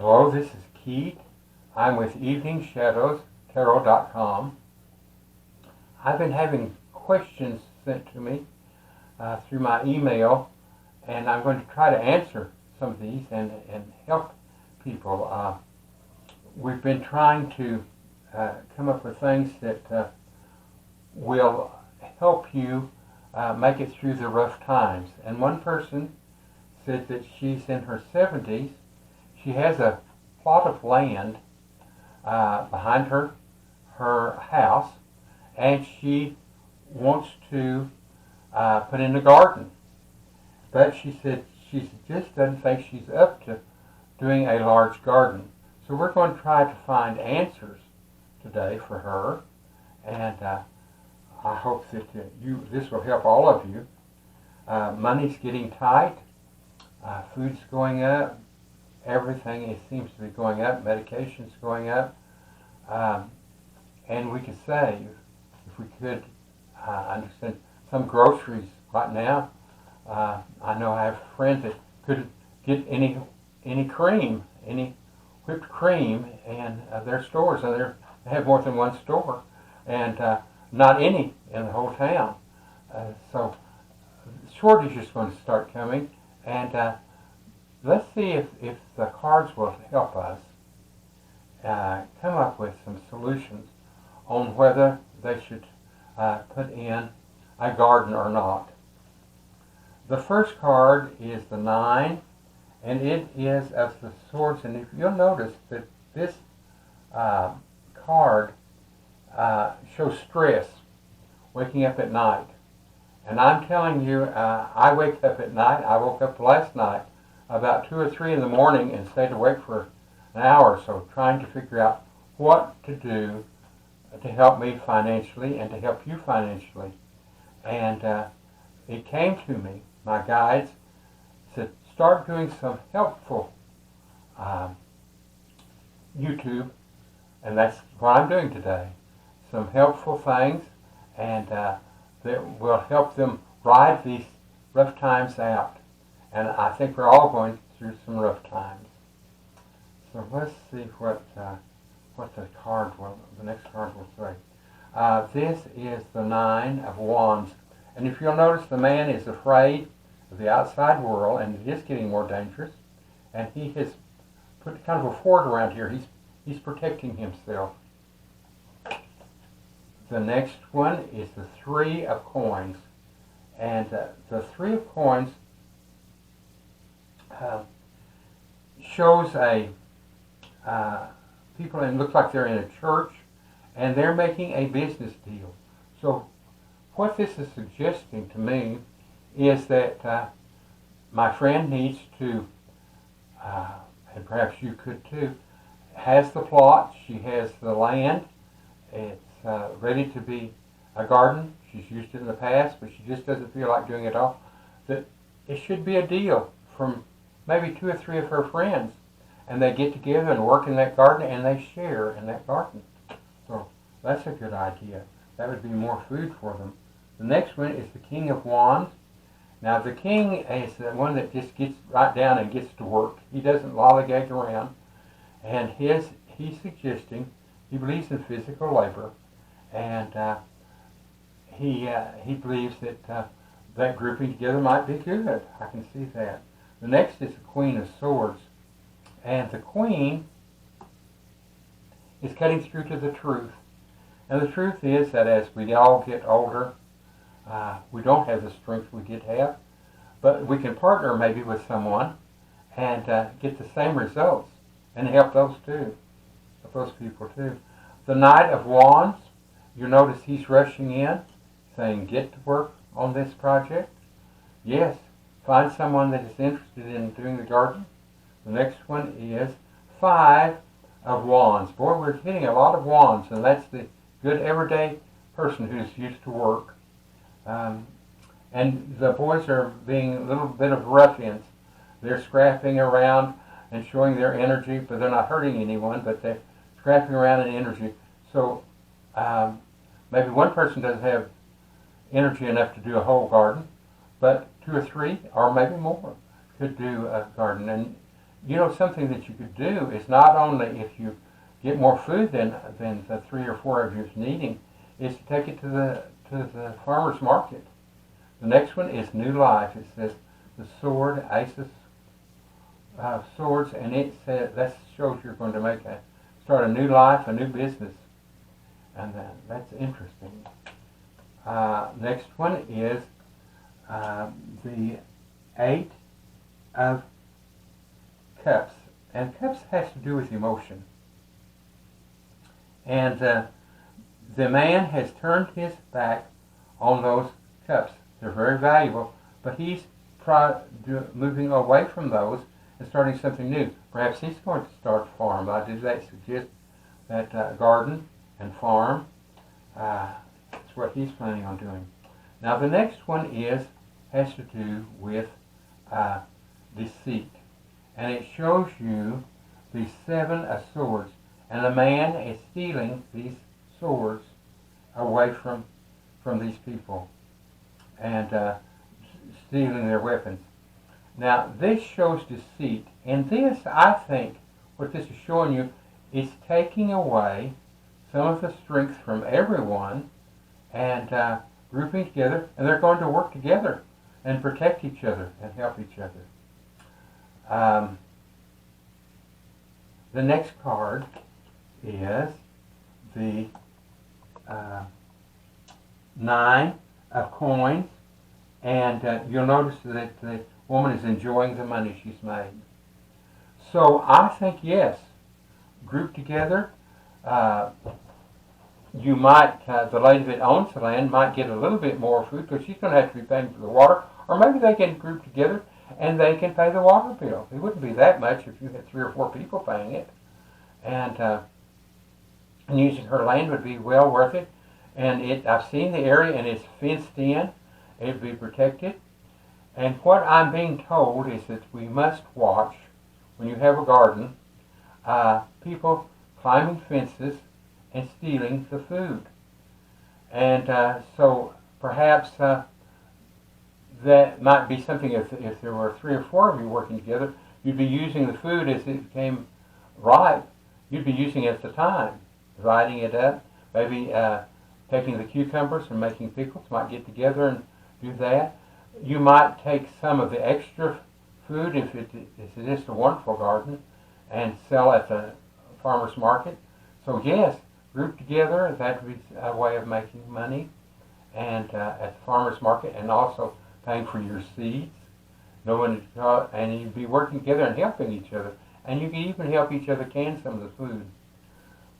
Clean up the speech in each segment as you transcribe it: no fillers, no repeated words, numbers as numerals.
Hello, this is Keith. I'm with EveningShadowsTarot.com. I've been having questions sent to me through my email, and I'm going to try to answer some of these and help people. We've been trying to come up with things that will help you make it through the rough times. And one person said that she's in her 70s. She has a plot of land behind her house, and she wants to put in a garden. But she said she just doesn't think she's up to doing a large garden. So we're going to try to find answers today for her, and I hope that this will help all of you. Money's getting tight, food's going up, everything seems to be going up, medication's going up, and we could save if we could. Understand some groceries right now. I know I have friends that couldn't get any cream, any whipped cream in their stores, and they have more than one store, and not any in the whole town. So shortage is going to start coming, and let's see if the cards will help us come up with some solutions on whether they should put in a garden or not. The first card is the 9, and it is of the swords. And if you'll notice that this card shows stress, waking up at night. And I'm telling you, I wake up at night. I woke up last night about 2 or 3 in the morning and stayed awake for an hour or so trying to figure out what to do to help me financially and to help you financially. And it came to me, my guides said, start doing some helpful YouTube, and that's what I'm doing today. Some helpful things, and that will help them ride these rough times out. And I think we're all going through some rough times. So let's see what the next card will say. This is the 9 of Wands. And if you'll notice, the man is afraid of the outside world, and it is getting more dangerous. And he has put kind of a fort around here. He's protecting himself. The next one is the 3 of Coins. And the 3 of Coins shows people, and it looks like they're in a church, and they're making a business deal. So what this is suggesting to me is that my friend needs to, and perhaps you could too, has the plot, she has the land, it's ready to be a garden. She's used it in the past, but she just doesn't feel like doing it all. That it should be a deal from maybe 2 or 3 of her friends, and they get together and work in that garden, and they share in that garden. So that's a good idea. That would be more food for them. The next one is the King of Wands. Now the king is the one that just gets right down and gets to work. He doesn't lollygag around, and he's suggesting he believes in physical labor, and he believes that that grouping together might be good. I can see that. The next is the Queen of Swords, and the Queen is cutting through to the truth. And the truth is that as we all get older, we don't have the strength we did have, but we can partner maybe with someone and get the same results and help those people too. The Knight of Wands, you notice he's rushing in, saying, get to work on this project. Yes, find someone that is interested in doing the garden. The next one is 5 of Wands. Boy, we're hitting a lot of wands, and that's the good everyday person who's used to work. And the boys are being a little bit of ruffians. They're scrapping around and showing their energy, but they're not hurting anyone, but they're scrapping around in energy. So maybe one person doesn't have energy enough to do a whole garden, but 2 or 3, or maybe more, could do a garden. And something that you could do is not only if you get more food than the 3 or 4 of you's needing, is to take it to the farmer's market. The next one is New Life. It says the sword, Ace of Swords, and it says that shows you're going to start a new life, a new business, and that's interesting. Next one is the 8 of Cups, and Cups has to do with emotion. And the man has turned his back on those cups. They're very valuable, but he's moving away from those and starting something new. Perhaps he's going to start a farm. I did that suggest that garden and farm. That's what he's planning on doing. Now the next one has to do with deceit, and it shows you the 7 of Swords, and the man is stealing these swords away from these people and stealing their weapons. Now this shows deceit, and this, I think, what this is showing you is taking away some of the strength from everyone and grouping together, and they're going to work together and protect each other and help each other. The next card is the 9 of Coins, and you'll notice that the woman is enjoying the money she's made. So I think, yes, group together. You might, the lady that owns the land might get a little bit more food because she's going to have to be paying for the water, or maybe they can group together and they can pay the water bill. It wouldn't be that much if you had 3 or 4 people paying it, and using her land would be well worth it. And I've seen the area, and it's fenced in. It'd be protected. And what I'm being told is that we must watch, when you have a garden, people climbing fences and stealing the food. And so perhaps that might be something, if there were 3 or 4 of you working together, you'd be using the food as it became ripe. You'd be using it at the time, dividing it up, maybe taking the cucumbers and making pickles, might get together and do that. You might take some of the extra food, if it is a wonderful garden, and sell at the farmer's market. So yes, group together, that would be a way of making money, and at the farmer's market, and also paying for your seeds. And you'd be working together and helping each other. And you can even help each other can some of the food.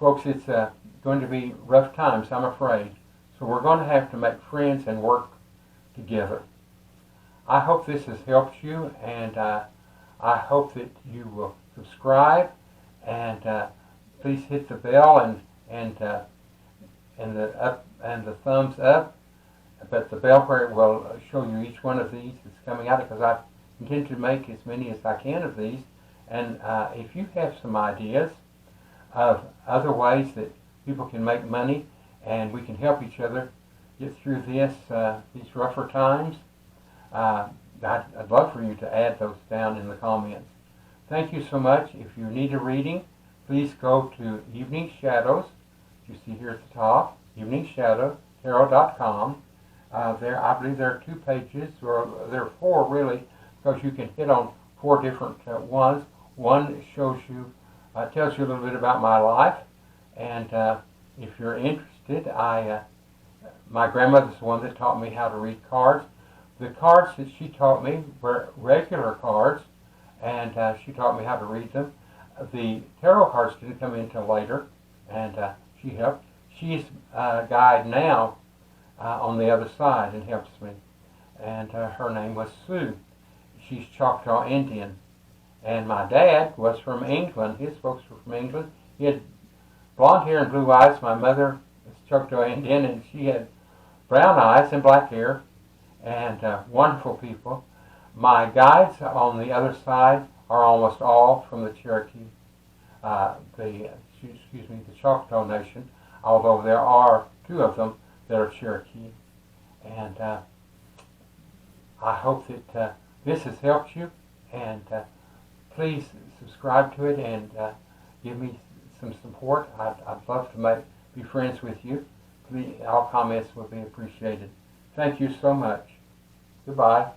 Folks, it's going to be rough times, I'm afraid. So we're going to have to make friends and work together. I hope this has helped you, and I hope that you will subscribe, and please hit the bell and the thumbs up. But the bell where it will show you each one of these that's coming out, because I intend to make as many as I can of these. And if you have some ideas of other ways that people can make money and we can help each other get through these rougher times, I'd love for you to add those down in the comments. Thank you so much. If you need a reading, please go to Evening Shadows, you see here at the top, eveningshadowtarot.com. There, I believe there are 2 pages, or there are 4 really, because you can hit on 4 different ones. One shows you, tells you a little bit about my life, and if you're interested, my grandmother's the one that taught me how to read cards. The cards that she taught me were regular cards, and she taught me how to read them. The tarot cards didn't come in until later, and she helped. She's a guide now on the other side and helps me, and her name was Sue. She's Choctaw Indian. And my dad was from England. His folks were from England. He had blonde hair and blue eyes. My mother was Choctaw Indian, and she had brown eyes and black hair, and wonderful people. My guides on the other side are almost all from the Cherokee, the Choctaw Nation, although there are 2 of them that are Cherokee. And I hope that this has helped you, and please subscribe to it and give me some support. I'd love to be friends with you. Please, all comments would be appreciated. Thank you so much. Goodbye.